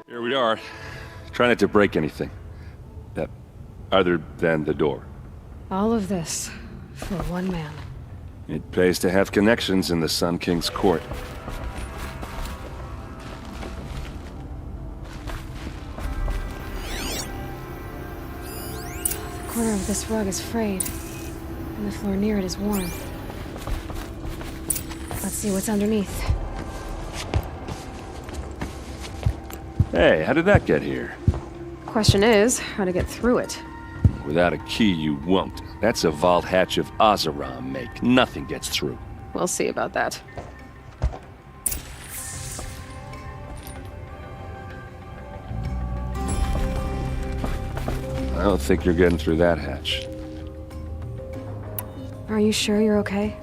Here we are. Try not to break anything. That other than the door. All of this for one man. It pays to have connections in the Sun King's court. The corner of this rug is frayed, and the floor near it is worn. Let's see what's underneath. Hey, how did that get here? Question is, how to get through it. Without a key, you won't. That's a vault hatch of Oseram make. Nothing gets through. We'll see about that. I don't think you're getting through that hatch. Are you sure you're okay?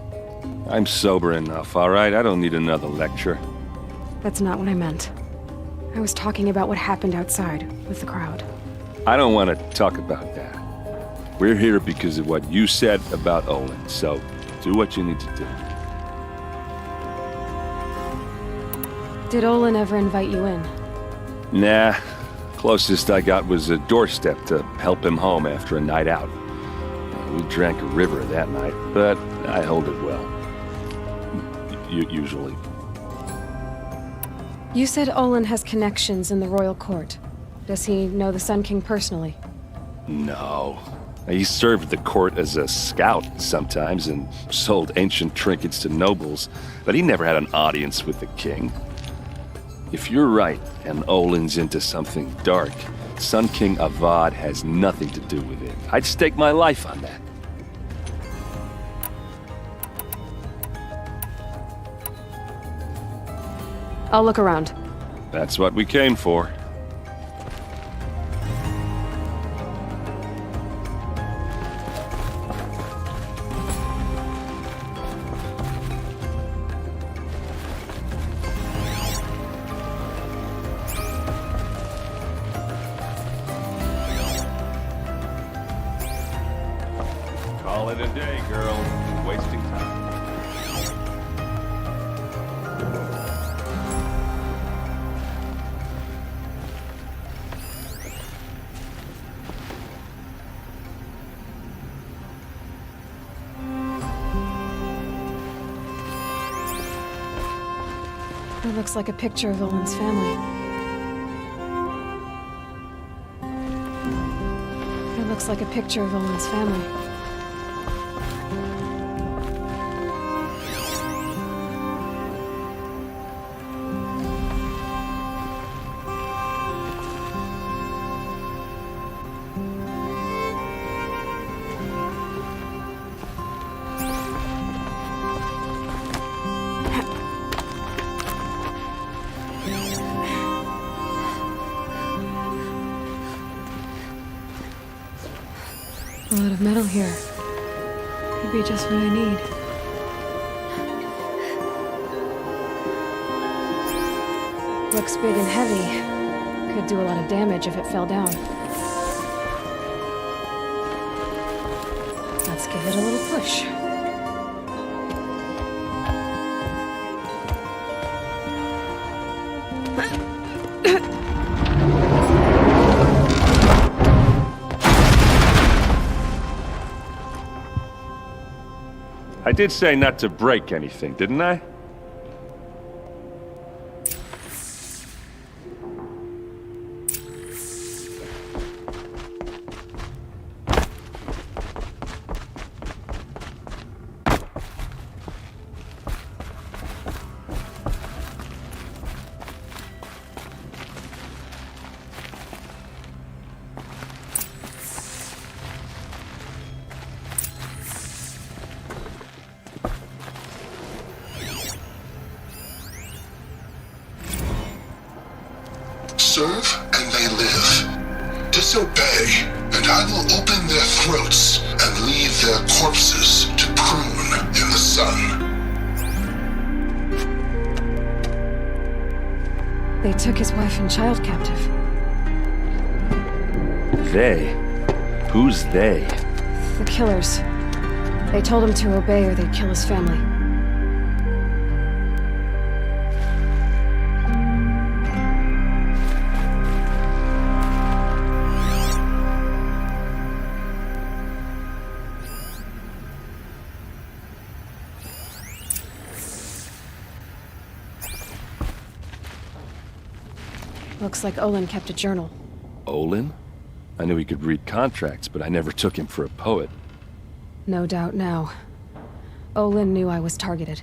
I'm sober enough, all right? I don't need another lecture. That's not what I meant. I was talking about what happened outside with the crowd. I don't want to talk about that. We're here because of what you said about Olin, so do what you need to do. Did Olin ever invite you in? Nah. Closest I got was a doorstep to help him home after a night out. We drank a river that night, but I hold it well. Usually. You said Olin has connections in the royal court. Does he know the Sun King personally? No. He served the court as a scout sometimes and sold ancient trinkets to nobles, but he never had an audience with the king. If you're right, and Olin's into something dark, Sun King Avad has nothing to do with it. I'd stake my life on that. I'll look around. That's what we came for. Call it a day, girl. You're wasting time. It looks like a picture of Olin's family. It looks like a picture of Olin's family. A lot of metal here. Could be just what I need. Looks big and heavy. Could do a lot of damage if it fell down. Let's give it a little push. I did say not to break anything, didn't I? Serve and they live. Disobey, and I will open their throats and leave their corpses to prune in the sun. They took his wife and child captive. They? Who's they? The killers. They told him to obey or they'd kill his family. Looks like Olin kept a journal. Olin? I knew he could read contracts, but I never took him for a poet. No doubt now. Olin knew I was targeted.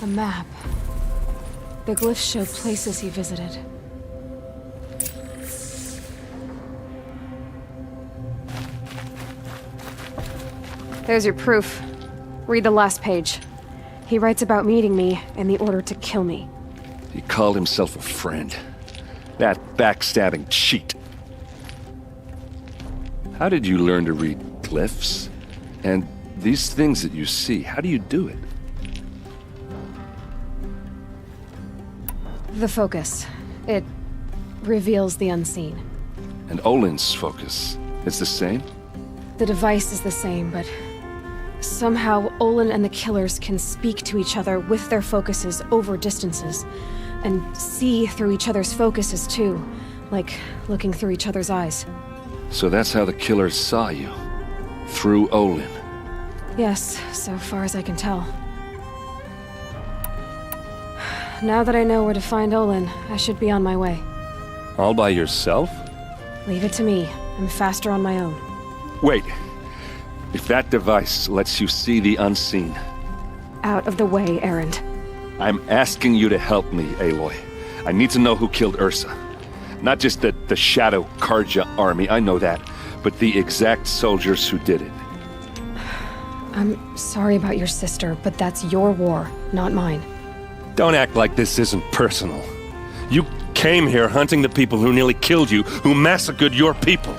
A map. The glyphs show places he visited. There's your proof. Read the last page. He writes about meeting me and the order to kill me. He called himself a friend. That backstabbing cheat. How did you learn to read glyphs? And these things that you see, how do you do it? The focus. It reveals the unseen. And Olin's focus is the same? The device is the same, but somehow Olin and the killers can speak to each other with their focuses over distances, and see through each other's focuses too, like looking through each other's eyes. So that's how the killers saw you? Through Olin? Yes, so far as I can tell. Now that I know where to find Olin, I should be on my way. All by yourself? Leave it to me. I'm faster on my own. Wait. If that device lets you see the unseen... Out of the way, Erend. I'm asking you to help me, Aloy. I need to know who killed Ursa. Not just the Shadow Karja army, I know that, but the exact soldiers who did it. I'm sorry about your sister, but that's your war, not mine. Don't act like this isn't personal. You came here hunting the people who nearly killed you, who massacred your people.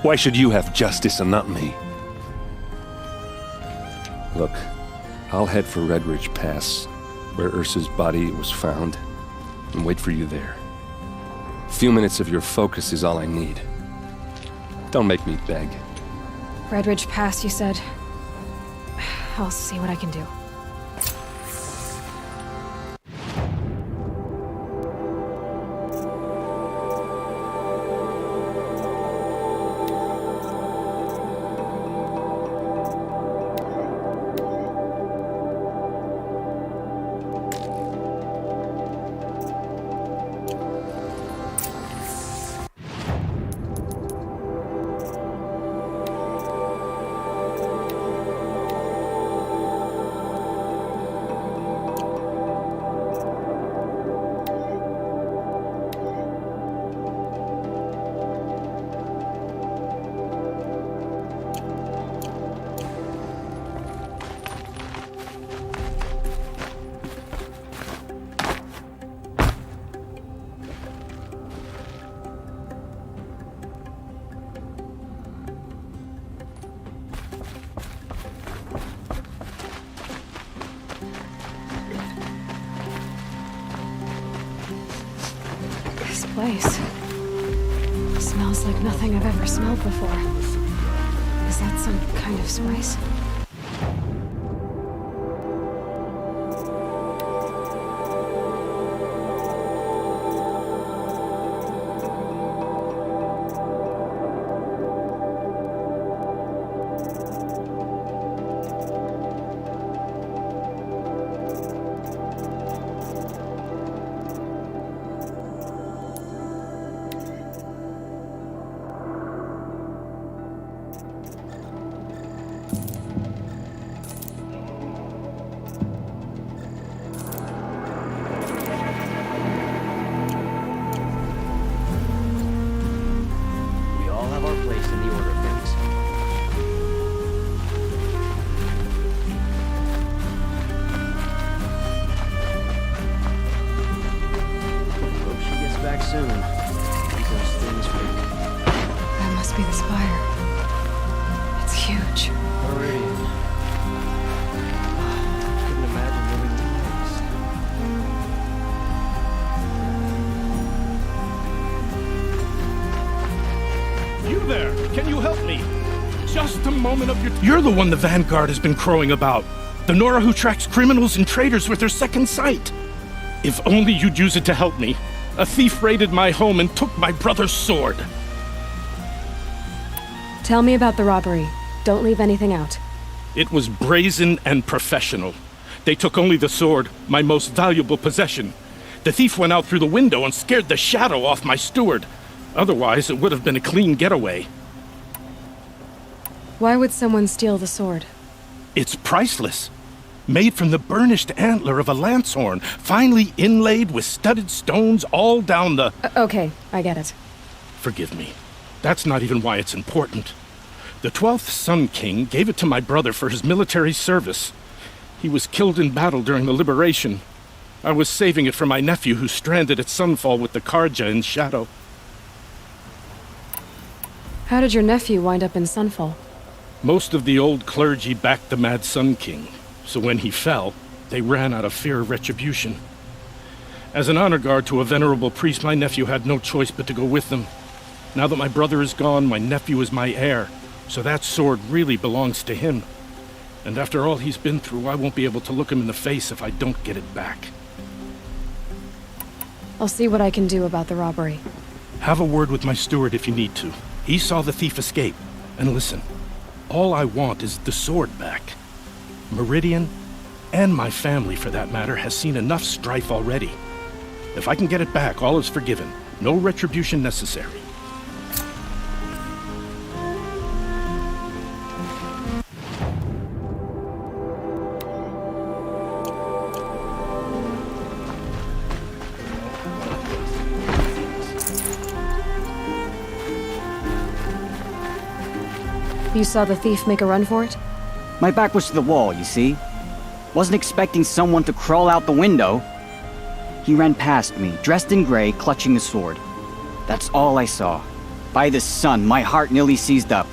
Why should you have justice and not me? Look, I'll head for Red Ridge Pass, where Ursa's body was found, and wait for you there. A few minutes of your focus is all I need. Don't make me beg. Red Ridge Pass, you said? I'll see what I can do. This place smells like nothing I've ever smelled before. Is that some kind of spice? Soon. Those things make... That must be the spire. Can you help me? Just a moment of your... You're the one the Vanguard has been crowing about. The Nora who tracks criminals and traitors with her second sight. If only you'd use it to help me. A thief raided my home and took my brother's sword. Tell me about the robbery. Don't leave anything out. It was brazen and professional. They took only the sword, my most valuable possession. The thief went out through the window and scared the shadow off my steward. Otherwise, it would have been a clean getaway. Why would someone steal the sword? It's priceless. Made from the burnished antler of a lancehorn, finely inlaid with studded stones all down the... Okay, I get it. Forgive me. That's not even why it's important. The 12th Sun King gave it to my brother for his military service. He was killed in battle during the liberation. I was saving it for my nephew who's stranded at Sunfall with the Karja in Shadow. How did your nephew wind up in Sunfall? Most of the old clergy backed the Mad Sun King, so when he fell, they ran out of fear of retribution. As an honor guard to a venerable priest, my nephew had no choice but to go with them. Now that my brother is gone, my nephew is my heir, so that sword really belongs to him. And after all he's been through, I won't be able to look him in the face if I don't get it back. I'll see what I can do about the robbery. Have a word with my steward if you need to. He saw the thief escape. And listen, all I want is the sword back. Meridian, and my family for that matter, has seen enough strife already. If I can get it back, all is forgiven. No retribution necessary. You saw the thief make a run for it? My back was to the wall, you see? Wasn't expecting someone to crawl out the window. He ran past me, dressed in gray, clutching a sword. That's all I saw. By the sun, my heart nearly seized up.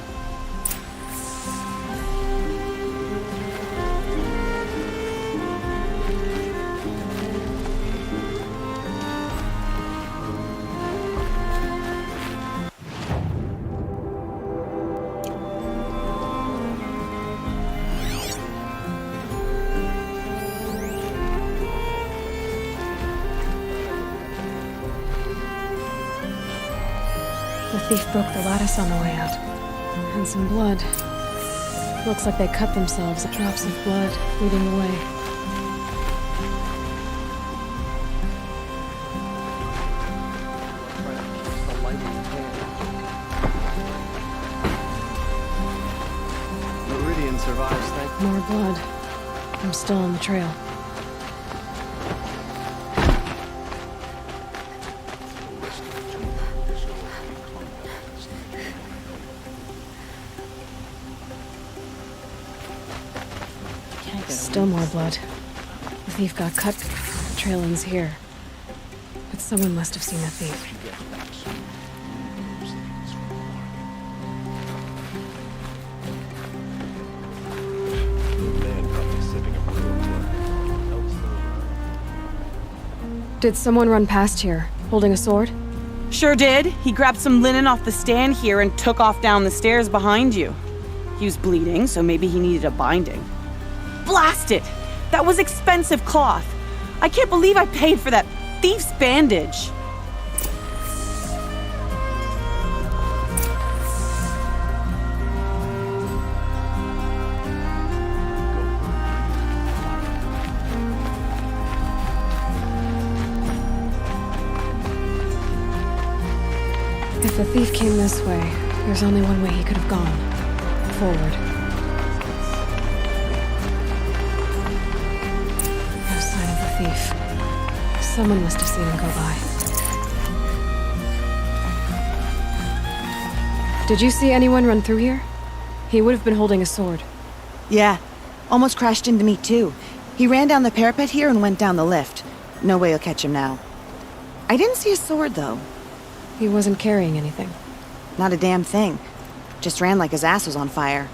The thief broke the lattice on the way out. And some blood. Looks like they cut themselves. Drops of blood leading the way. Meridian survives, thank you. More blood. I'm still on the trail. Still more blood. The thief got cut. The trail ends here. But someone must have seen the thief. Did someone run past here, holding a sword? Sure did. He grabbed some linen off the stand here and took off down the stairs behind you. He was bleeding, so maybe he needed a binding. Blast it! That was expensive cloth. I can't believe I paid for that thief's bandage. If the thief came this way, there's only one way he could have gone. Forward. No sign of the thief. Someone must have seen him go by. Did you see anyone run through here? He would have been holding a sword. Yeah. Almost crashed into me, too. He ran down the parapet here and went down the lift. No way you'll catch him now. I didn't see a sword, though. He wasn't carrying anything. Not a damn thing. Just ran like his ass was on fire.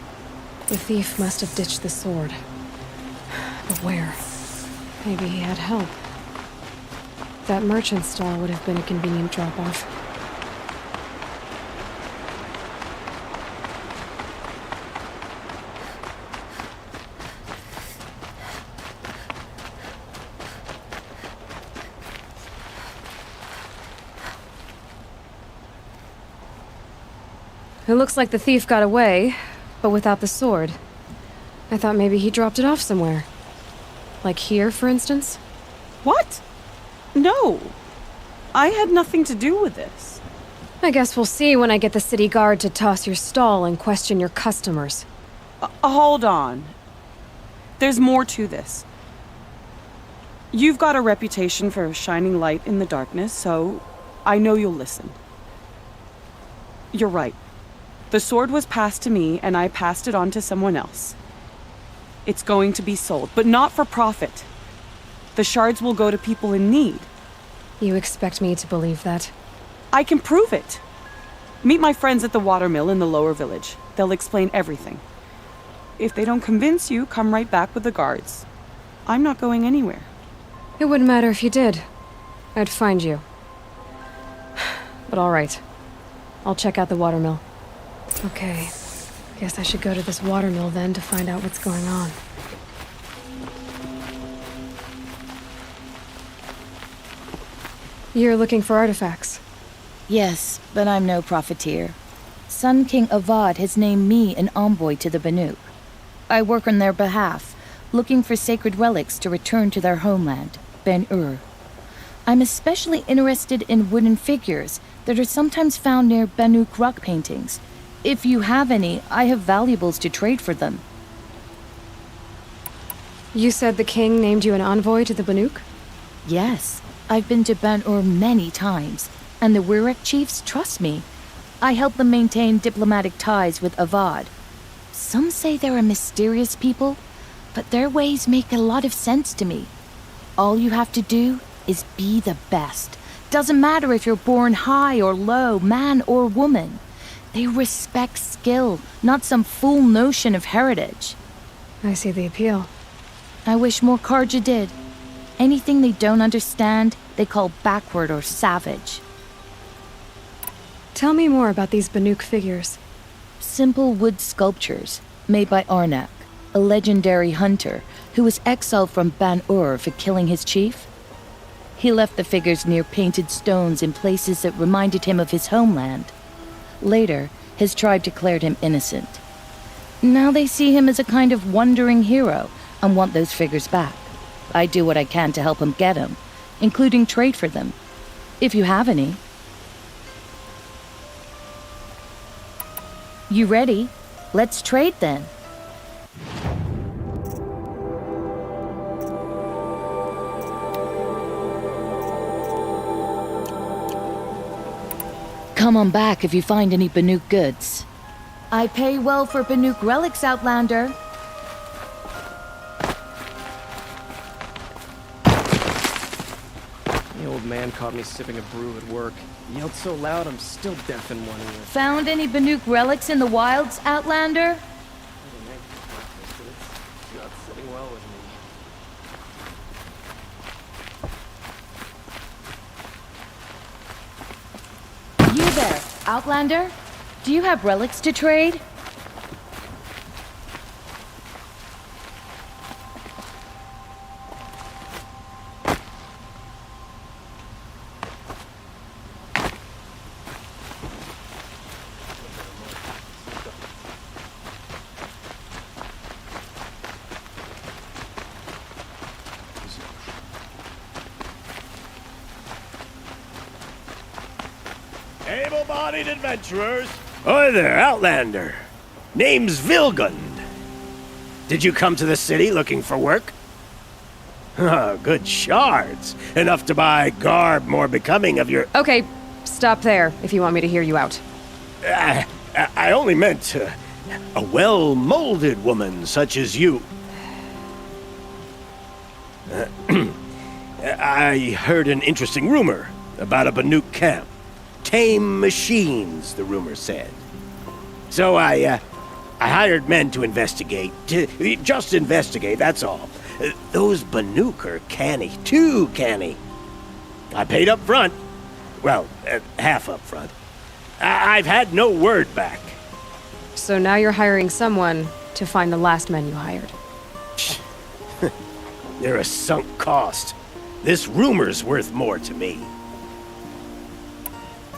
The thief must have ditched the sword. But where? Maybe he had help. That merchant stall would have been a convenient drop-off. It looks like the thief got away, but without the sword. I thought maybe he dropped it off somewhere. Like here, for instance? What? No. I had nothing to do with this. I guess we'll see when I get the city guard to toss your stall and question your customers. Hold on. There's more to this. You've got a reputation for shining light in the darkness, so I know you'll listen. You're right. The sword was passed to me, and I passed it on to someone else. It's going to be sold, but not for profit. The shards will go to people in need. You expect me to believe that? I can prove it. Meet my friends at the watermill in the lower village. They'll explain everything. If they don't convince you, come right back with the guards. I'm not going anywhere. It wouldn't matter if you did. I'd find you. But all right. I'll check out the watermill. Okay. Guess I should go to this watermill then to find out what's going on. You're looking for artifacts. Yes, but I'm no profiteer. Sun King Avad has named me an envoy to the Banuk. I work on their behalf, looking for sacred relics to return to their homeland, Ben-Ur. I'm especially interested in wooden figures that are sometimes found near Banuk rock paintings. If you have any, I have valuables to trade for them. You said the king named you an envoy to the Banuk? Yes, I've been to Ben-Ur many times, and the Wirek chiefs trust me. I help them maintain diplomatic ties with Avad. Some say they're a mysterious people, but their ways make a lot of sense to me. All you have to do is be the best. Doesn't matter if you're born high or low, man or woman. They respect skill, not some fool notion of heritage. I see the appeal. I wish more Karja did. Anything they don't understand, they call backward or savage. Tell me more about these Banuk figures. Simple wood sculptures made by Arnak, a legendary hunter who was exiled from Ban-Ur for killing his chief. He left the figures near painted stones in places that reminded him of his homeland. Later, his tribe declared him innocent. Now they see him as a kind of wandering hero and want those figures back. I do what I can to help him get them, including trade for them, if you have any. You ready? Let's trade then. Come on back if you find any Banuk goods. I pay well for Banuk relics, Outlander. The old man caught me sipping a brew at work. He yelled so loud I'm still deaf in one ear. Found any Banuk relics in the wilds, Outlander? It's not sitting well with me. You there, Outlander? Do you have relics to trade? Able-bodied adventurers. Oi there, Outlander. Name's Vilgund. Did you come to the city looking for work? Good shards. Enough to buy garb more becoming of your... Okay, stop there if you want me to hear you out. I only meant a well-molded woman such as you. I heard an interesting rumor about a Banuk camp. Tame machines, the rumor said. So I hired men to investigate. Just investigate, that's all. Those Banuk are canny, too canny. I paid up front. Well, half up front. I've had no word back. So now you're hiring someone to find the last men you hired. They're a sunk cost. This rumor's worth more to me.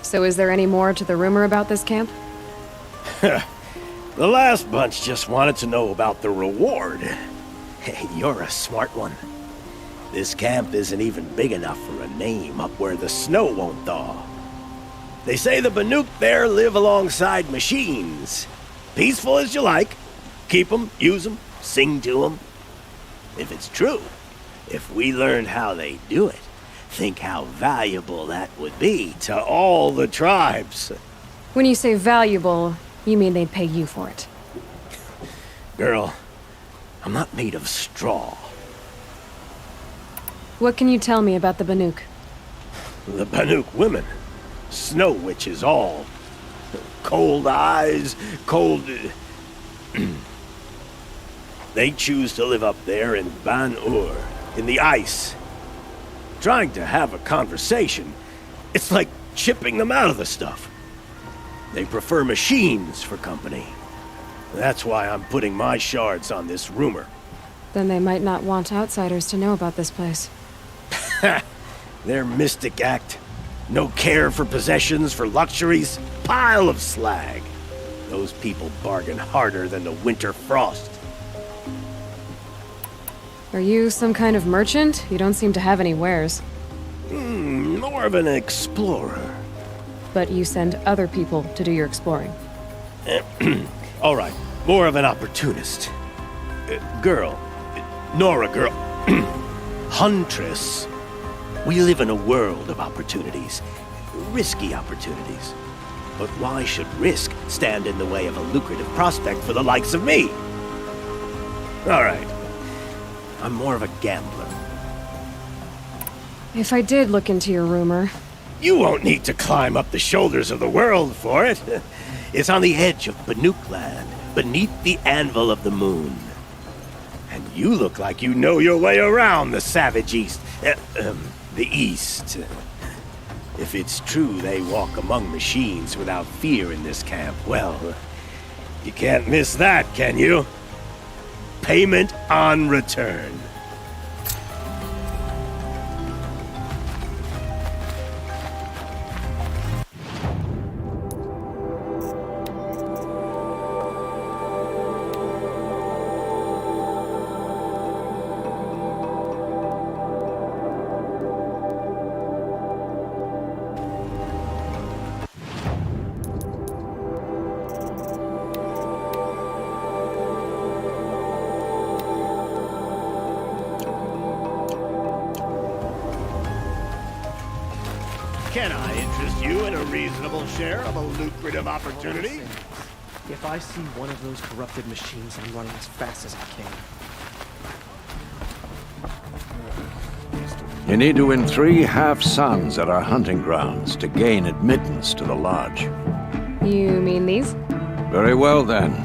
So is there any more to the rumor about this camp? The last bunch just wanted to know about the reward. Hey, you're a smart one. This camp isn't even big enough for a name up where the snow won't thaw. They say the Banuk there live alongside machines. Peaceful as you like. Keep them, use them, sing to them. If it's true, if we learned how they do it, think how valuable that would be to all the tribes. When you say valuable, you mean they'd pay you for it. Girl, I'm not made of straw. What can you tell me about the Banuk? The Banuk women. Snow witches all. Cold eyes, cold... They choose to live up there in Ban-Ur, in the ice. Trying to have a conversation, it's like chipping them out of the stuff. They prefer machines for company. That's why I'm putting my shards on this rumor. Then they might not want outsiders to know about this place. Their mystic act. No care for possessions, for luxuries. Pile of slag. Those people bargain harder than the winter frost. Are you some kind of merchant? You don't seem to have any wares. More of an explorer. But you send other people to do your exploring. All right, more of an opportunist. Girl. Nora girl. Huntress. We live in a world of opportunities. Risky opportunities. But why should risk stand in the way of a lucrative prospect for the likes of me? All right. I'm more of a gambler. If I did look into your rumor... You won't need to climb up the shoulders of the world for it. It's on the edge of Banuk land, beneath the anvil of the moon. And you look like you know your way around the savage east. The east. If it's true they walk among machines without fear in this camp, well, you can't miss that, can you? Payment on return. Can I interest you in a reasonable share of a lucrative opportunity? If I see one of those corrupted machines, I'm running as fast as I can. You need to win 3 half-suns at our hunting grounds to gain admittance to the lodge. You mean these? Very well then.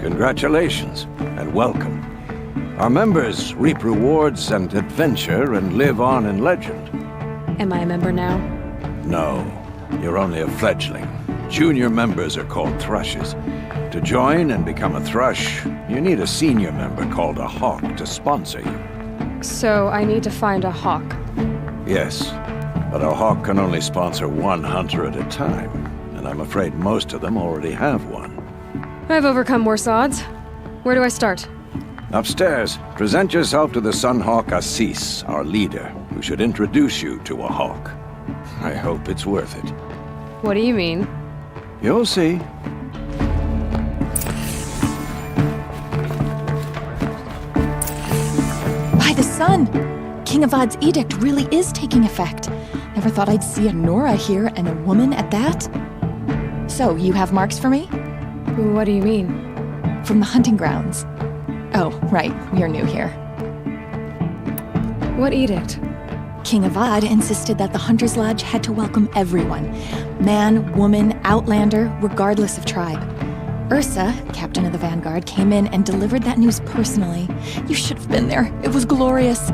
Congratulations, and welcome. Our members reap rewards and adventure and live on in legend. Am I a member now? No, you're only a fledgling. Junior members are called thrushes. To join and become a thrush, you need a senior member called a hawk to sponsor you. So I need to find a hawk. Yes, but a hawk can only sponsor 1 hunter at a time, and I'm afraid most of them already have one. I've overcome worse odds. Where do I start? Upstairs, present yourself to the Sunhawk Assis, our leader, who should introduce you to a hawk. I hope it's worth it. What do you mean? You'll see. By the sun! King Avad's edict really is taking effect. Never thought I'd see a Nora here, and a woman at that. So, you have marks for me? What do you mean? From the hunting grounds. Oh, right, you're new here. What edict? King Avad insisted that the Hunter's Lodge had to welcome everyone. Man, woman, outlander, regardless of tribe. Ursa, captain of the Vanguard, came in and delivered that news personally. You should have been there. It was glorious.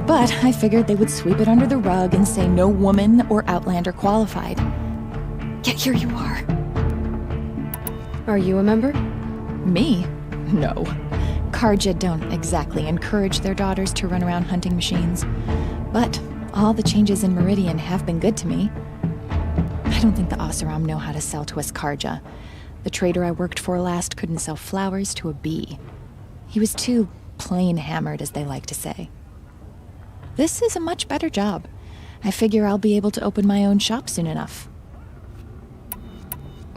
But I figured they would sweep it under the rug and say no woman or outlander qualified. Yet here you are. Are you a member? Me? No. Carja don't exactly encourage their daughters to run around hunting machines. But all the changes in Meridian have been good to me. I don't think the Oseram know how to sell to us Carja. The trader I worked for last couldn't sell flowers to a bee. He was too plain hammered, as they like to say. This is a much better job. I figure I'll be able to open my own shop soon enough.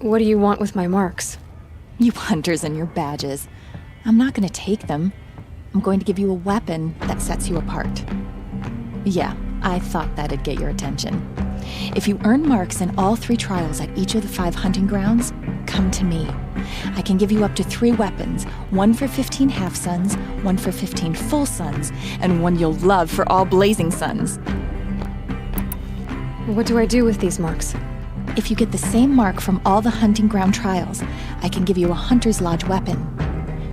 What do you want with my marks? You hunters and your badges. I'm not going to take them. I'm going to give you a weapon that sets you apart. Yeah, I thought that'd get your attention. If you earn marks in all 3 trials at each of the 5 hunting grounds, come to me. I can give you up to 3 weapons, 1 for 15 half-suns, 1 for 15 full suns, and 1 you'll love for all blazing suns. What do I do with these marks? If you get the same mark from all the hunting ground trials, I can give you a Hunter's Lodge weapon.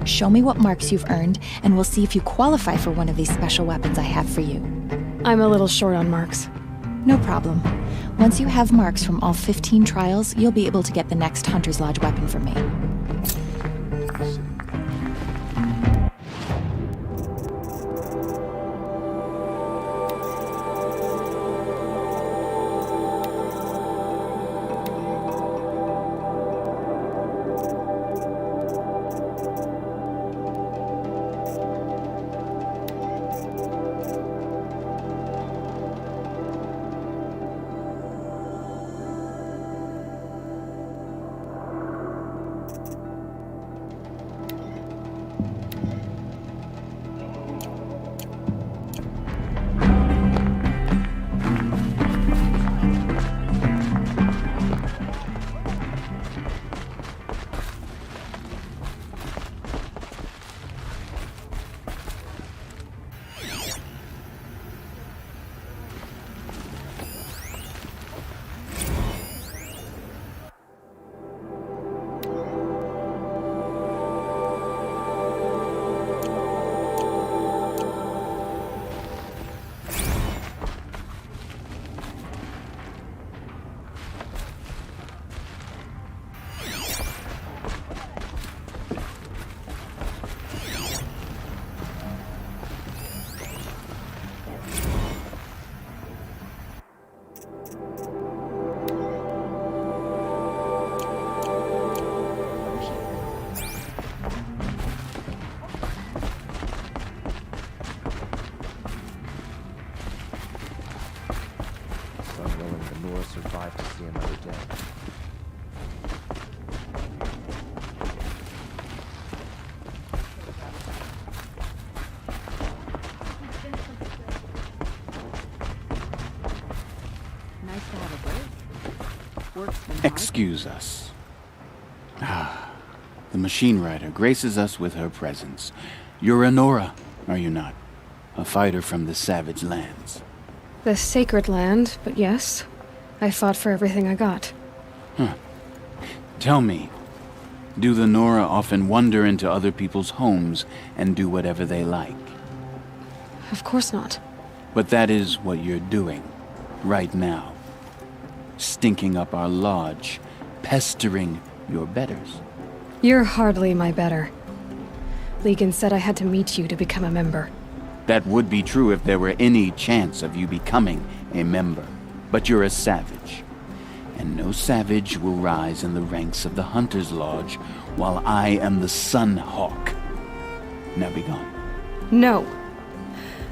Show me what marks you've earned, and we'll see if you qualify for one of these special weapons I have for you. I'm a little short on marks. No problem. Once you have marks from all 15 trials, you'll be able to get the next Hunter's Lodge weapon from me. Survive to see another day. Nice to have a break. Work's been hard. Excuse us. The machine rider graces us with her presence. You're Anora, are you not? A fighter from the savage lands. The sacred land, but yes. I fought for everything I got. Huh. Tell me, do the Nora often wander into other people's homes and do whatever they like? Of course not. But that is what you're doing, right now. Stinking up our lodge, pestering your betters. You're hardly my better. Legan said I had to meet you to become a member. That would be true if there were any chance of you becoming a member. But you're a savage. And no savage will rise in the ranks of the Hunter's Lodge while I am the Sun Hawk. Now be gone. No.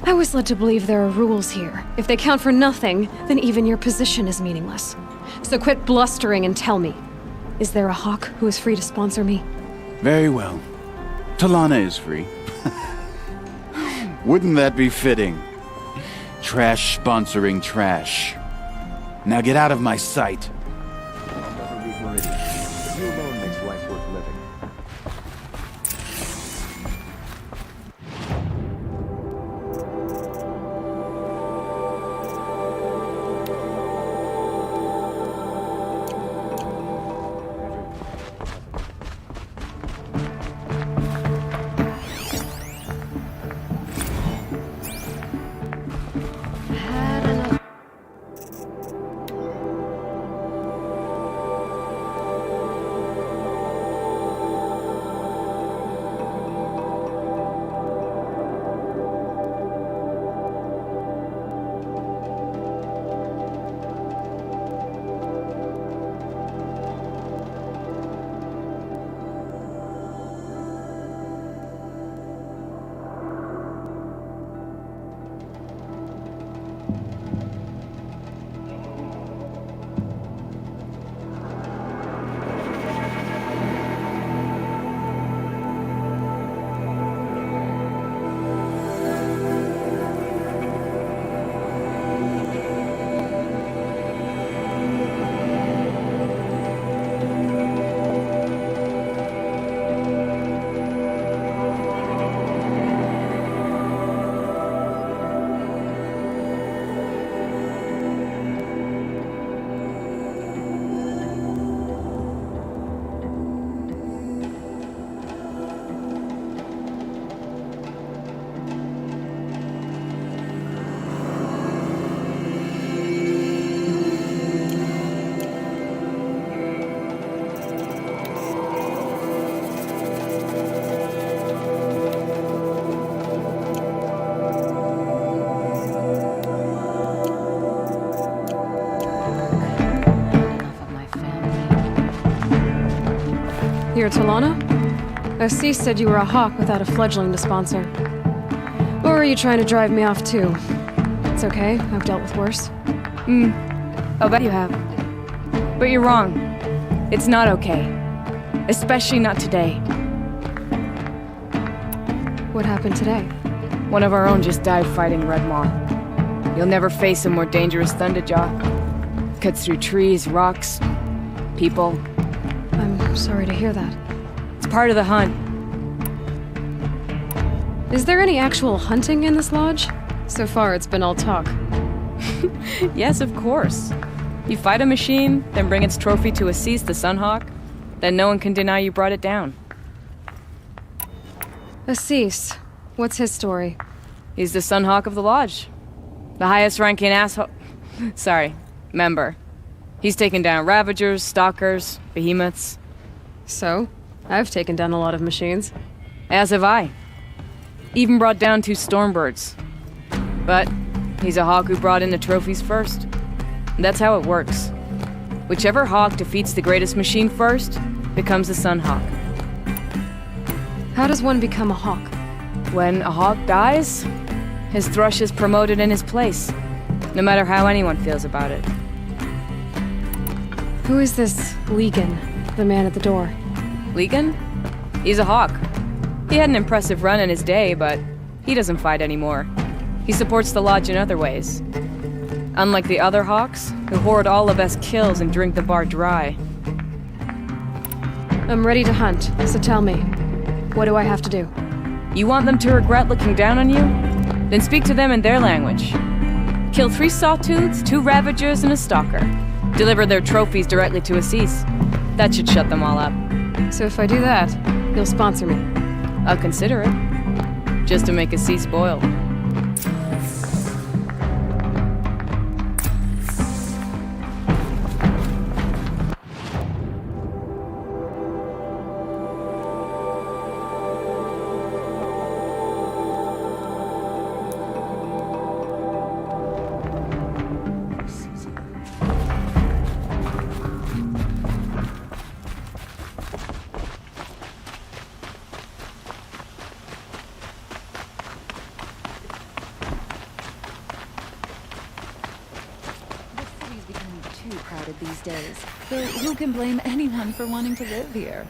I was led to believe there are rules here. If they count for nothing, then even your position is meaningless. So quit blustering and tell me. Is there a hawk who is free to sponsor me? Very well. Talana is free. Wouldn't that be fitting? Trash sponsoring trash. Now get out of my sight. I'll never leave Meridian. You alone makes life worth living. You're Talana? Assis said you were a hawk without a fledgling to sponsor. Or are you trying to drive me off too? It's okay, I've dealt with worse. I'll bet You have. But you're wrong. It's not okay. Especially not today. What happened today? One of our own just died fighting Red Maw. You'll never face a more dangerous Thunderjaw. Cuts through trees, rocks, people. I'm sorry to hear that. It's part of the hunt. Is there any actual hunting in this lodge? So far, it's been all talk. Yes, of course. You fight a machine, then bring its trophy to Assis the Sunhawk, then no one can deny you brought it down. Assis, what's his story? He's the Sunhawk of the Lodge. The highest ranking member. He's taken down Ravagers, Stalkers, Behemoths. So, I've taken down a lot of machines. As have I. Even brought down 2 Stormbirds. But he's a hawk who brought in the trophies first. And that's how it works. Whichever hawk defeats the greatest machine first becomes a Sunhawk. How does one become a hawk? When a hawk dies, his thrush is promoted in his place, no matter how anyone feels about it. Who is this Legan, the man at the door? Legan? He's a hawk. He had an impressive run in his day, but he doesn't fight anymore. He supports the lodge in other ways. Unlike the other hawks, who hoard all the best kills and drink the bar dry. I'm ready to hunt, so tell me, what do I have to do? You want them to regret looking down on you? Then speak to them in their language. Kill 3 Sawtooths, 2 Ravagers, and a Stalker. Deliver their trophies directly to Assis. That should shut them all up. So if I do that, you'll sponsor me? I'll consider it. Just to make Assis boil. These days. Though who can blame anyone for wanting to live here?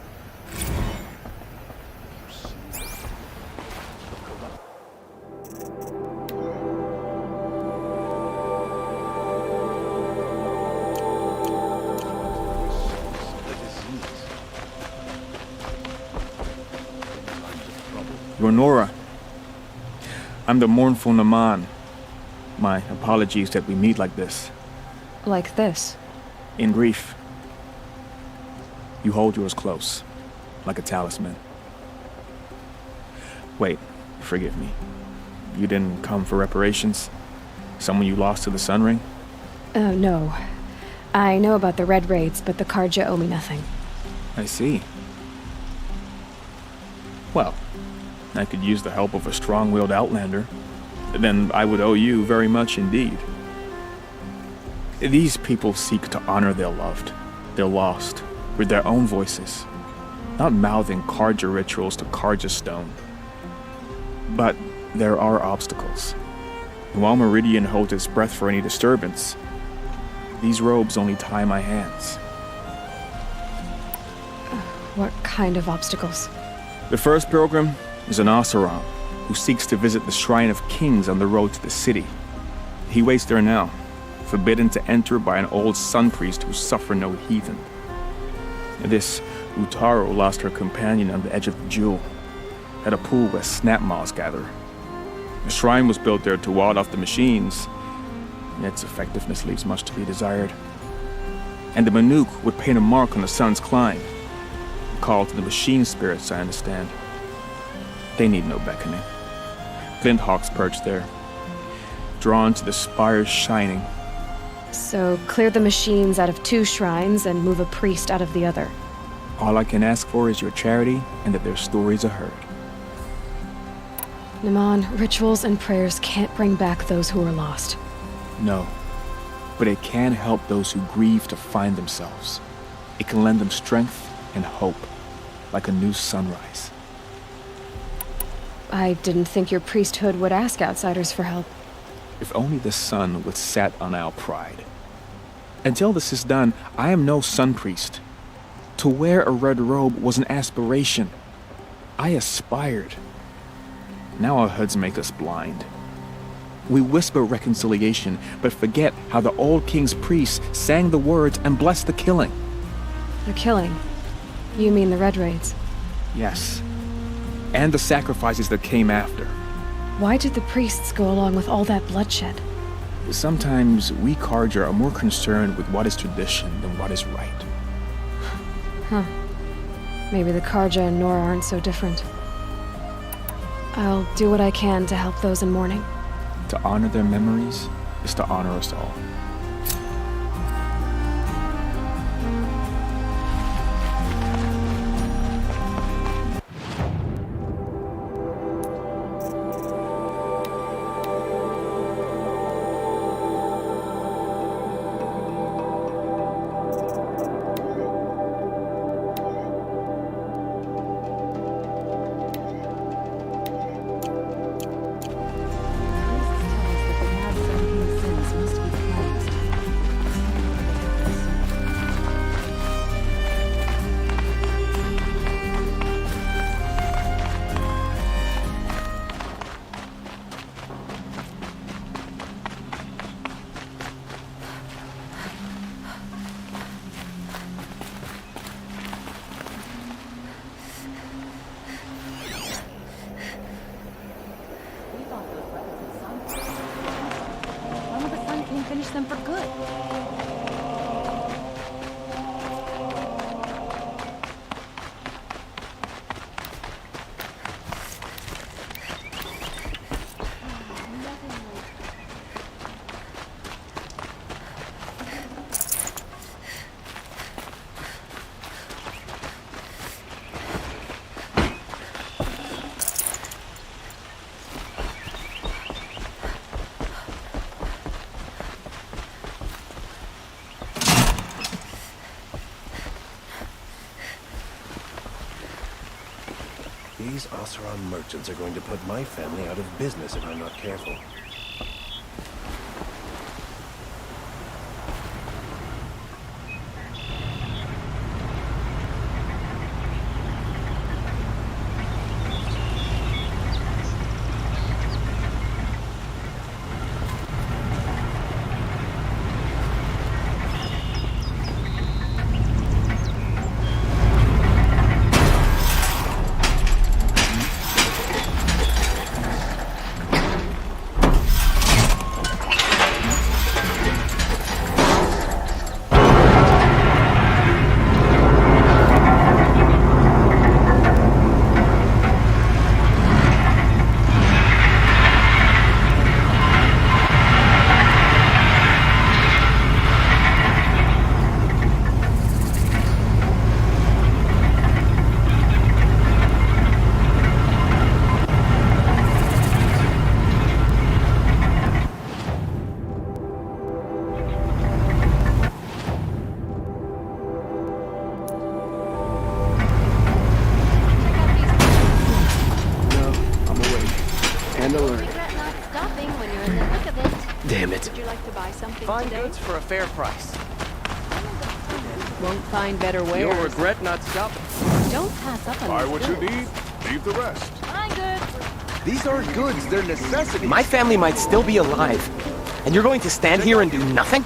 You're Nora. I'm the mournful Naman. My apologies that we meet like this. Like this? In grief. You hold yours close, like a talisman. Wait, forgive me. You didn't come for reparations? Someone you lost to the Sun Ring? No. I know about the Red Raids, but the Carja owe me nothing. I see. Well, I could use the help of a strong-willed outlander. Then I would owe you very much indeed. These people seek to honor their loved, their lost, with their own voices, not mouthing Carja rituals to Carja stone. But there are obstacles. And while Meridian holds its breath for any disturbance, these robes only tie my hands. What kind of obstacles? The first pilgrim is an Oseram who seeks to visit the Shrine of Kings on the road to the city. He waits there now, forbidden to enter by an old sun priest who suffer no heathen. This Utaro lost her companion on the edge of the Jewel, at a pool where snap moths gather. The shrine was built there to ward off the machines, yet its effectiveness leaves much to be desired. And the Manuk would paint a mark on the sun's climb, a call to the machine spirits, I understand. They need no beckoning. Glint hawks perch there, drawn to the spire's shining. So, clear the machines out of 2 shrines and move a priest out of the other. All I can ask for is your charity and that their stories are heard. Naman, rituals and prayers can't bring back those who are lost. No, but it can help those who grieve to find themselves. It can lend them strength and hope. like a new sunrise. I didn't think your priesthood would ask outsiders for help. If only the sun would set on our pride. Until this is done, I am no sun priest. To wear a red robe was an aspiration. I aspired. Now our hoods make us blind. We whisper reconciliation, but forget how the old king's priests sang the words and blessed the killing. The killing? You mean the Red Raids? Yes. And the sacrifices that came after. Why did the priests go along with all that bloodshed? Sometimes we Carja are more concerned with what is tradition than what is right. Huh. Maybe the Carja and Nora aren't so different. I'll do what I can to help those in mourning. To honor their memories is to honor us all. Finish them for good. These Oseram merchants are going to put my family out of business if I'm not careful. Damn it. Would you like to buy something Fine today? goods for a fair price. Won't find better wares. You'll regret not stopping. Don't pass up on Buy these what you goods. need, leave the rest. I'm good. These aren't goods, they're necessities. My family might still be alive. And you're going to stand here and do nothing?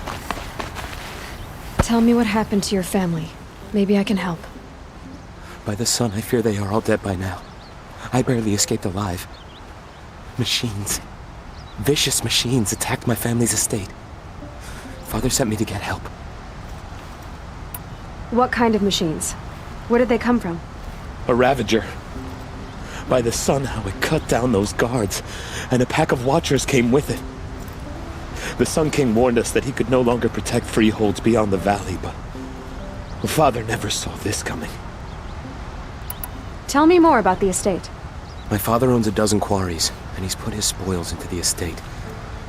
Tell me what happened to your family. Maybe I can help. By the sun, I fear they are all dead by now. I barely escaped alive. Machines. Vicious machines attacked my family's estate. Father sent me to get help. What kind of machines? Where did they come from? A Ravager. By the sun, how it cut down those guards, and a pack of watchers came with it. The Sun King warned us that he could no longer protect freeholds beyond the valley, but Father never saw this coming. Tell me more about the estate. My father owns a dozen quarries, and he's put his spoils into the estate.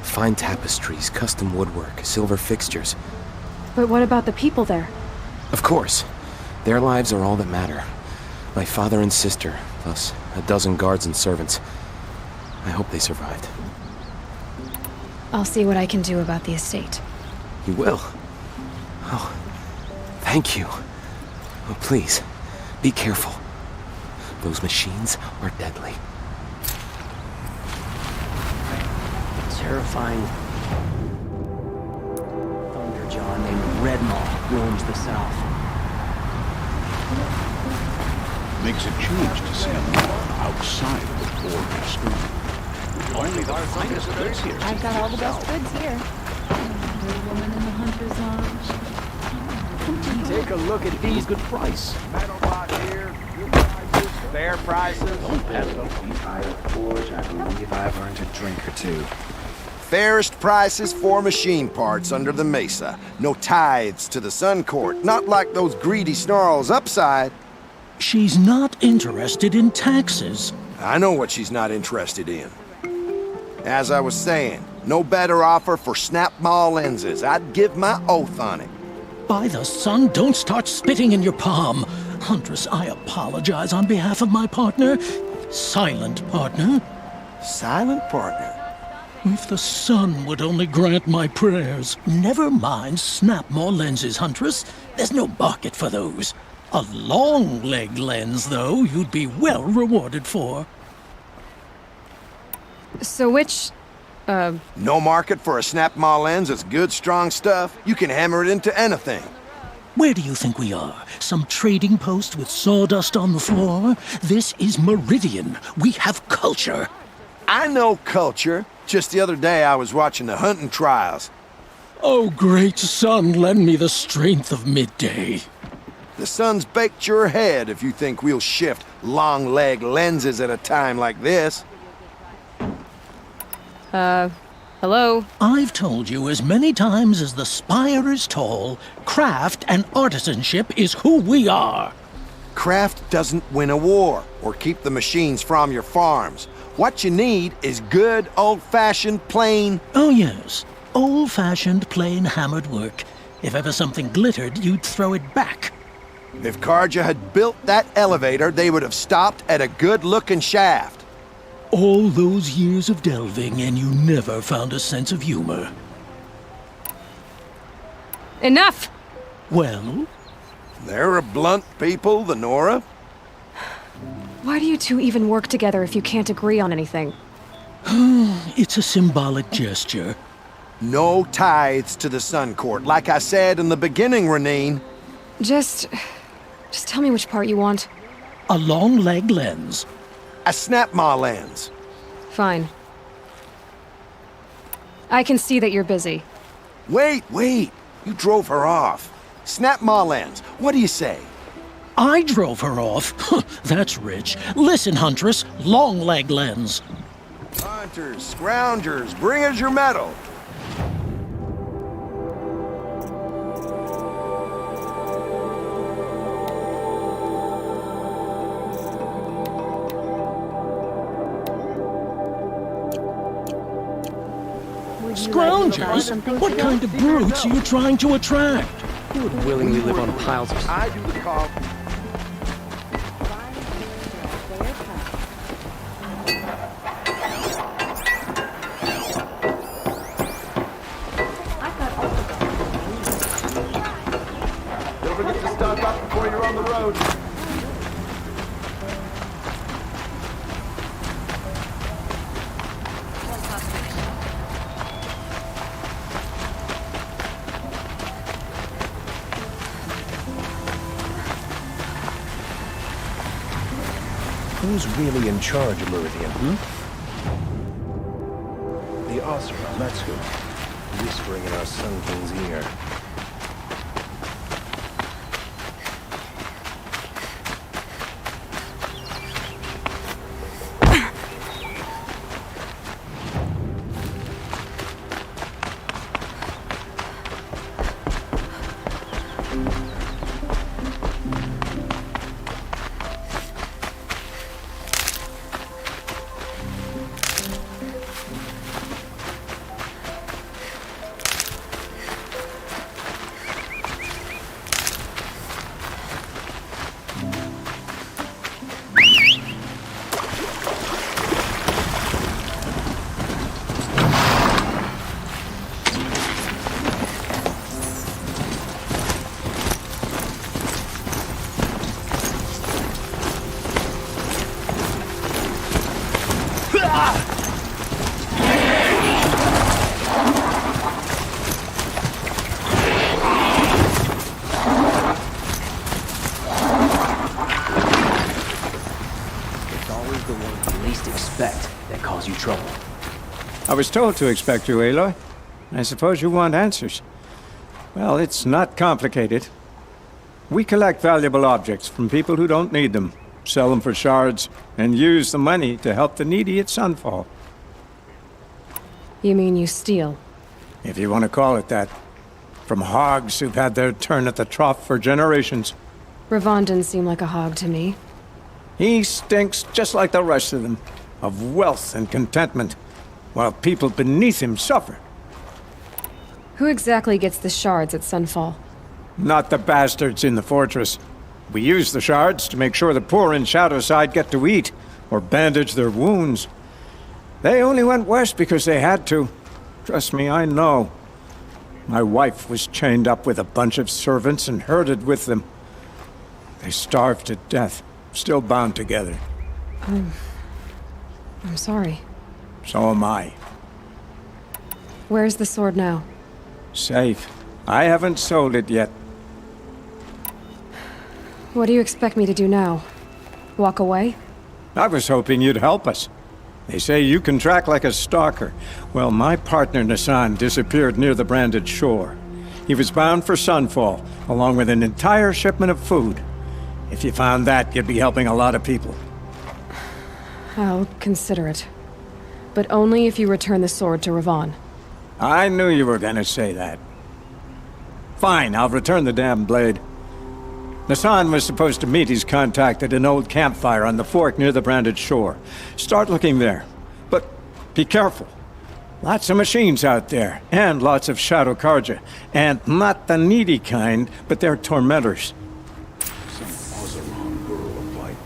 Fine tapestries, custom woodwork, silver fixtures. But what about the people there? Of course. Their lives are all that matter. My father and sister, plus a dozen guards and servants. I hope they survived. I'll see what I can do about the estate. You will? Oh, thank you. Oh, please, be careful. Those machines are deadly. Terrifying Thunderjaw named Redmaw roams the south. Makes a change to see a mob outside of the border screen. Only the finest goods here. I've got all the best goods here. The woman in the hunter's lodge. Take a look at these. Good price. Metal box here. Good prices. Fair prices. Don't pass it up. Forge, I believe I've earned a drink or two. Fairest prices for machine parts under the mesa. No tithes to the Sun Court. Not like those greedy snarls upside. She's not interested in taxes. I know what she's not interested in. As I was saying, no better offer for snap-maw lenses. I'd give my oath on it. By the sun, don't start spitting in your palm. Huntress, I apologize on behalf of my partner. Silent partner. Silent partner? If the sun would only grant my prayers. Never mind snap-maw lenses, Huntress. There's no market for those. A long-leg lens, though, you'd be well rewarded for. So which, No market for a snap-maw lens that's good, strong stuff? You can hammer it into anything. Where do you think we are? Some trading post with sawdust on the floor? This is Meridian. We have culture. I know culture. Just the other day I was watching the hunting trials. Oh, great sun, lend me the strength of midday. The sun's baked your head if you think we'll shift long-leg lenses at a time like this. Hello? I've told you as many times as the spire is tall, craft and artisanship is who we are. Craft doesn't win a war or keep the machines from your farms. What you need is good, old-fashioned, plain... Oh, yes. Old-fashioned, plain hammered work. If ever something glittered, you'd throw it back. If Carja had built that elevator, they would have stopped at a good-looking shaft. All those years of delving, and you never found a sense of humor. Enough! Well? They're a blunt people, the Nora. Why do you two even work together if you can't agree on anything? It's a symbolic gesture. No tithes to the Sun Court, like I said in the beginning, Renine. Just tell me which part you want. A long-leg lens. A snap-maw lens. Fine. I can see that you're busy. Wait. You drove her off. Snap-maw lens. What do you say? I drove her off? That's rich. Listen, Huntress. Long-leg lens. Hunters, scroungers, bring us your metal. Scroungers? What kind of brutes are you trying to attract? Who would willingly live on piles of... I do the call. Don't forget to stock up before you're on the road. Who's really in charge of Meridian, The Osra, that's who. Whispering in our Sun King's ear. I was told to expect you, Aloy. I suppose you want answers. Well, it's not complicated. We collect valuable objects from people who don't need them, sell them for shards, and use the money to help the needy at Sunfall. You mean you steal? If you want to call it that. From hogs who've had their turn at the trough for generations. Ravon didn't seem like a hog to me. He stinks just like the rest of them, of wealth and contentment, while people beneath him suffer. Who exactly gets the shards at Sunfall? Not the bastards in the fortress. We use the shards to make sure the poor in Shadowside get to eat, or bandage their wounds. They only went west because they had to. Trust me, I know. My wife was chained up with a bunch of servants and herded with them. They starved to death, still bound together. I'm sorry. So am I. Where's the sword now? Safe. I haven't sold it yet. What do you expect me to do now? Walk away? I was hoping you'd help us. They say you can track like a stalker. Well, my partner Nassan disappeared near the branded shore. He was bound for Sunfall, along with an entire shipment of food. If you found that, you'd be helping a lot of people. I'll consider it. But only if you return the sword to Ravon. I knew you were gonna say that. Fine, I'll return the damn blade. Nassan was supposed to meet his contact at an old campfire on the fork near the branded shore. Start looking there. But be careful. Lots of machines out there, and lots of Shadow Karja. And not the needy kind, but they're tormentors. Some Oseram girl of light.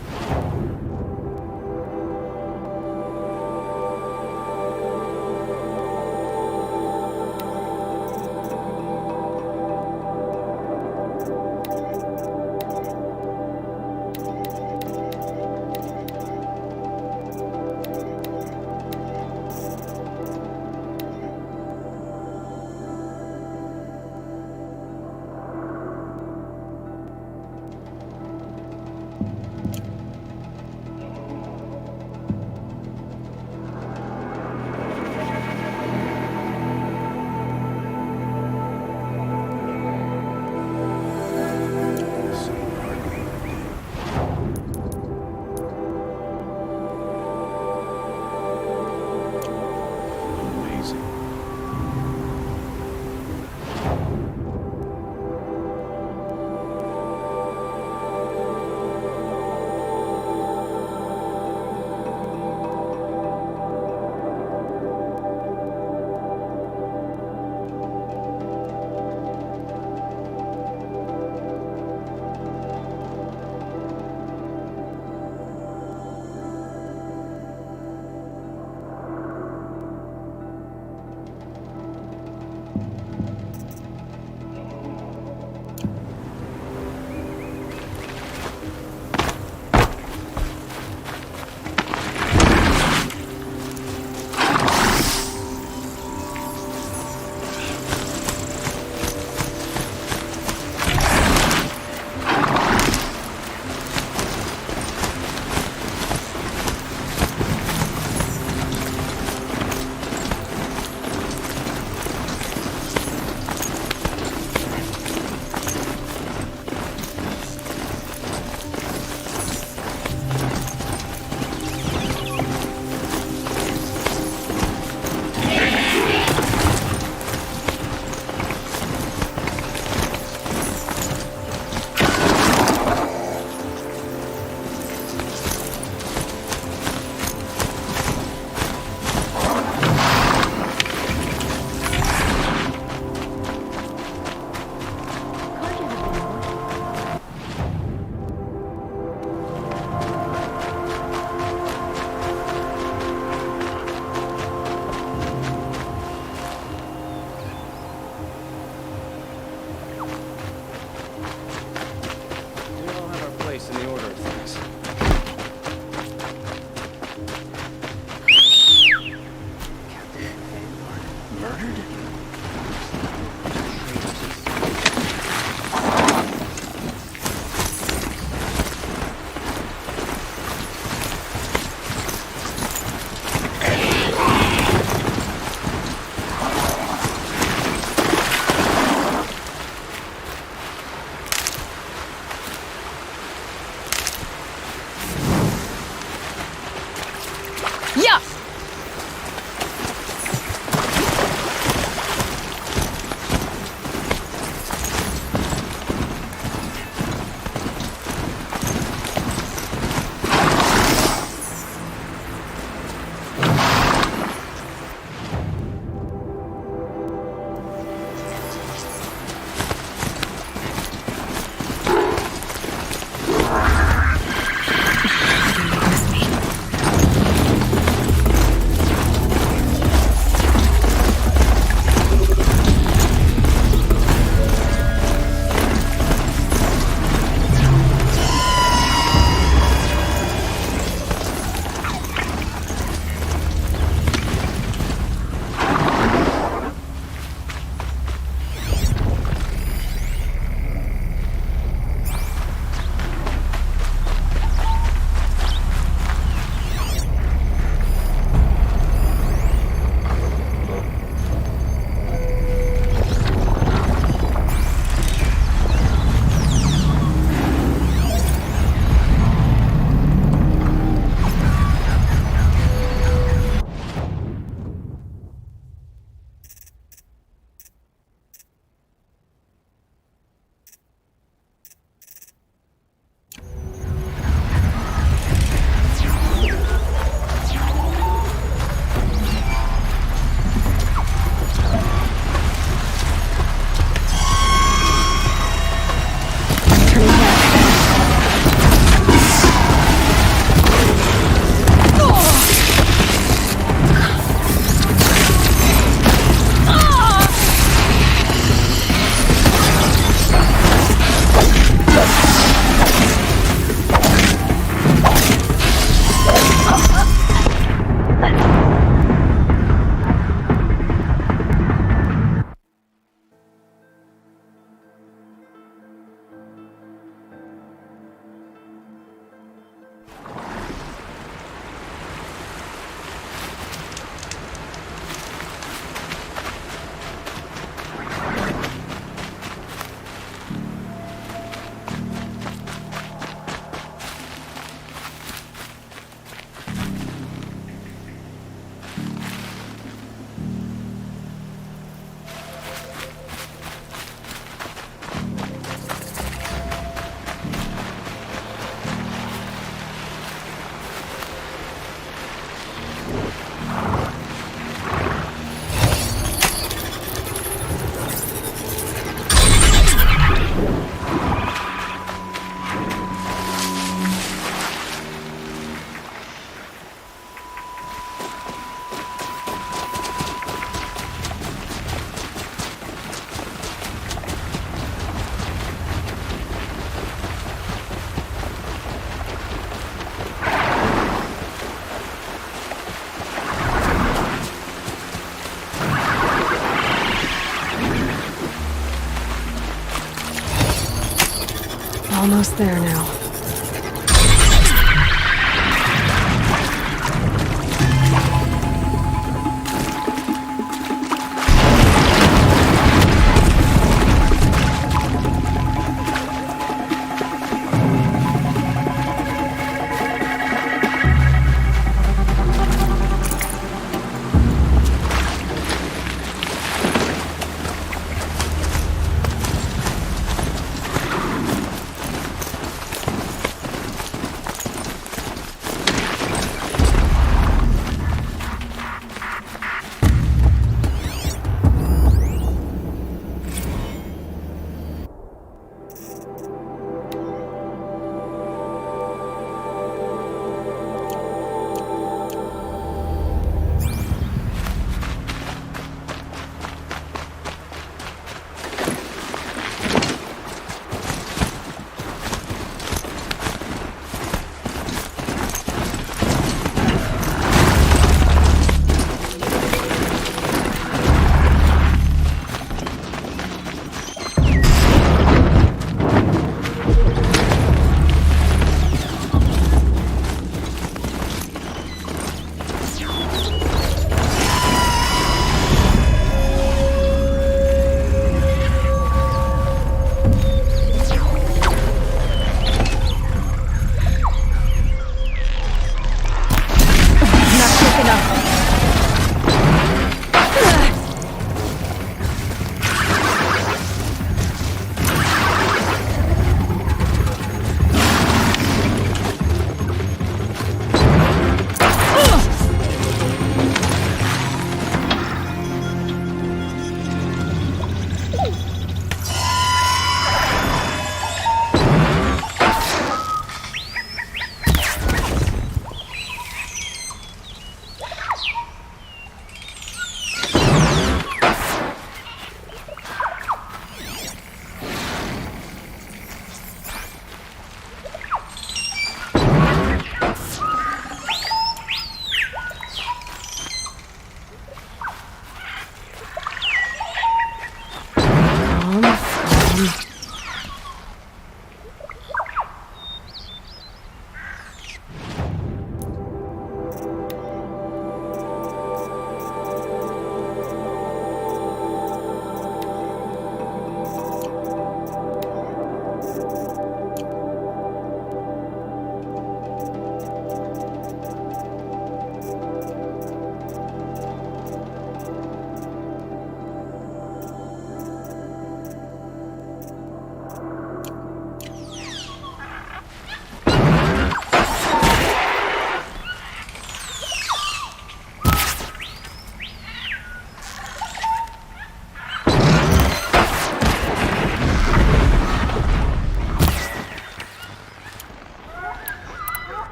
Almost there now.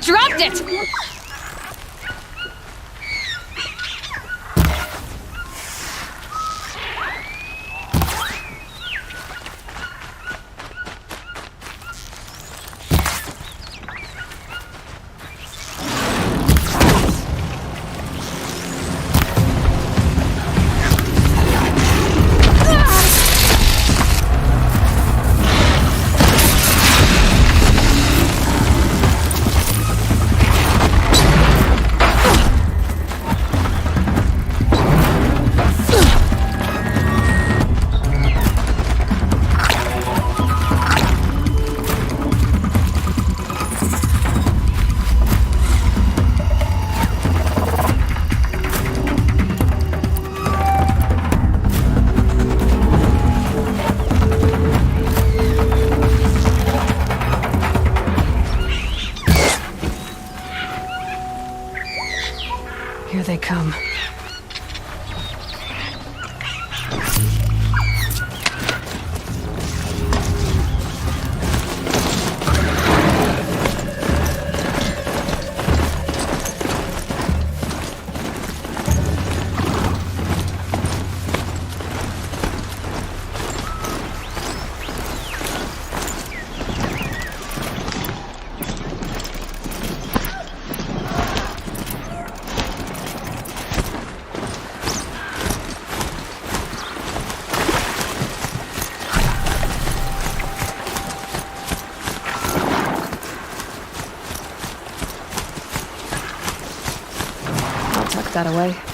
Dropped it! Here they come. I'll tuck that away.